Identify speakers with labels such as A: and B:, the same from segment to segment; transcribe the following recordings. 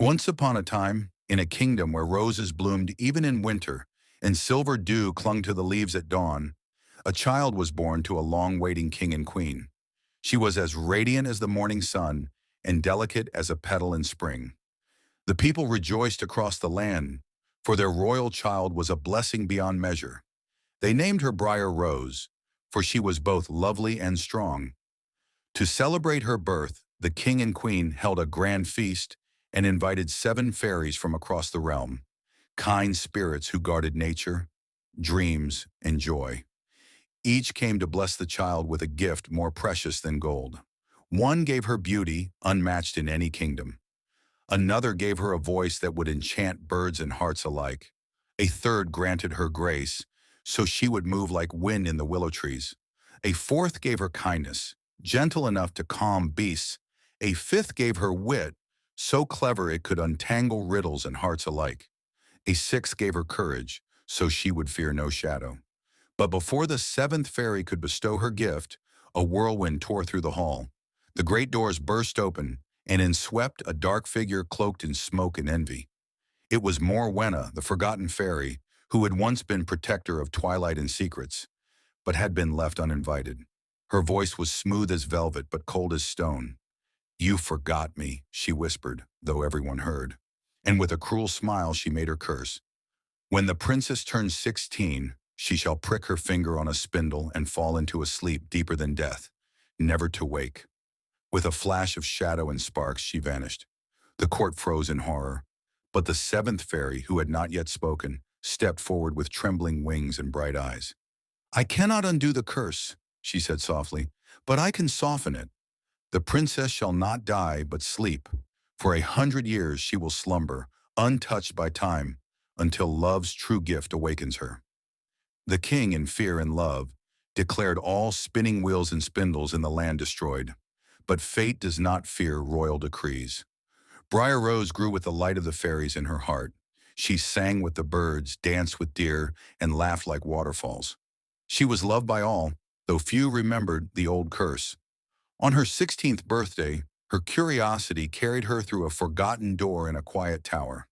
A: Once upon a time, in a kingdom where roses bloomed even in winter and silver dew clung to the leaves at dawn, a child was born to a long-waiting king and queen. She was as radiant as the morning sun and delicate as a petal in spring. The people rejoiced across the land, for their royal child was a blessing beyond measure. They named her Briar Rose, for she was both lovely and strong. To celebrate her birth, the king and queen held a grand feast and invited 7 fairies from across the realm, kind spirits who guarded nature, dreams, and joy. Each came to bless the child with a gift more precious than gold. One gave her beauty unmatched in any kingdom. Another gave her a voice that would enchant birds and hearts alike. A third granted her grace, so she would move like wind in the willow trees. A fourth gave her kindness, gentle enough to calm beasts. A fifth gave her wit, so clever it could untangle riddles and hearts alike. A sixth gave her courage, so she would fear no shadow. But before the 7th fairy could bestow her gift, a whirlwind tore through the hall. The great doors burst open, and in swept a dark figure cloaked in smoke and envy. It was Morwenna, the forgotten fairy, who had once been protector of twilight and secrets, but had been left uninvited. Her voice was smooth as velvet but cold as stone. "You forgot me," she whispered, though everyone heard. And with a cruel smile she made her curse. "When the princess turns 16, she shall prick her finger on a spindle and fall into a sleep deeper than death, never to wake." With a flash of shadow and sparks she vanished. The court froze in horror, but the 7th fairy, who had not yet spoken, stepped forward with trembling wings and bright eyes. "I cannot undo the curse," she said softly, "but I can soften it. The princess shall not die but sleep. For 100 years she will slumber, untouched by time, until love's true gift awakens her." The king, in fear and love, declared all spinning wheels and spindles in the land destroyed. But fate does not fear royal decrees. Briar Rose grew with the light of the fairies in her heart. She sang with the birds, danced with deer, and laughed like waterfalls. She was loved by all, though few remembered the old curse. On her 16th birthday, her curiosity carried her through a forgotten door in a quiet tower.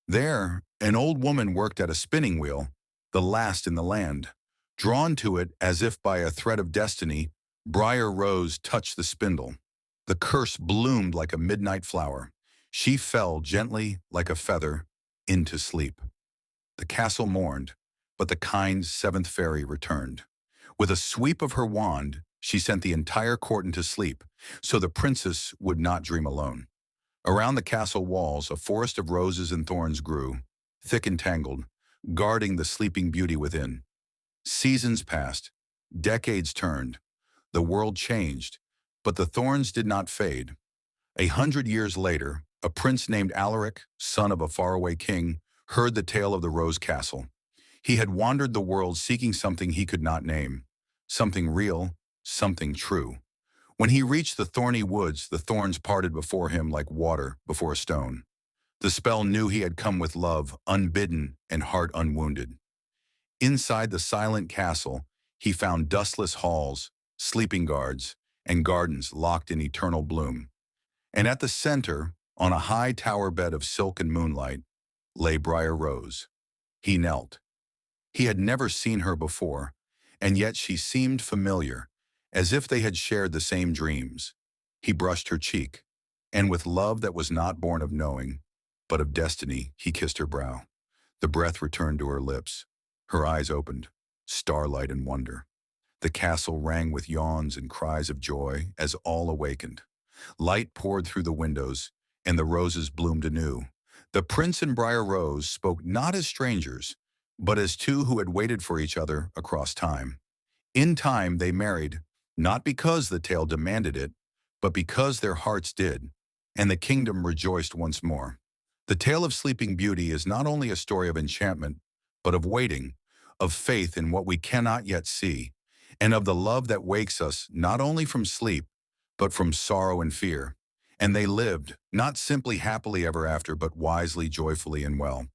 A: There, an old woman worked at a spinning wheel, the last in the land. Drawn to it as if by a thread of destiny, Briar Rose touched the spindle. The curse bloomed like a midnight flower. She fell gently, like a feather, into sleep. The castle mourned, but the kind 7th fairy returned. With a sweep of her wand, she sent the entire court into sleep, so the princess would not dream alone. Around the castle walls, a forest of roses and thorns grew, thick and tangled, guarding the sleeping beauty within. Seasons passed, decades turned, the world changed, but the thorns did not fade. 100 years later, a prince named Alaric, son of a faraway king, heard the tale of the Rose Castle. He had wandered the world seeking something he could not name, something real, something true. When he reached the thorny woods, the thorns parted before him like water before a stone. The spell knew he had come with love, unbidden and heart unwounded. Inside the silent castle, he found dustless halls, sleeping guards, and gardens locked in eternal bloom. And at the center, on a high tower bed of silk and moonlight, lay Briar Rose. He knelt. He had never seen her before, and yet she seemed familiar, as if they had shared the same dreams. He brushed her cheek, and with love that was not born of knowing, but of destiny, he kissed her brow. The breath returned to her lips. Her eyes opened, starlight and wonder. The castle rang with yawns and cries of joy as all awakened. Light poured through the windows, and the roses bloomed anew. The prince and Briar Rose spoke not as strangers, but as two who had waited for each other across time. In time they married, not because the tale demanded it, but because their hearts did, and the kingdom rejoiced once more. The tale of Sleeping Beauty is not only a story of enchantment, but of waiting, of faith in what we cannot yet see, and of the love that wakes us not only from sleep, but from sorrow and fear. And they lived, not simply happily ever after, but wisely, joyfully, and well.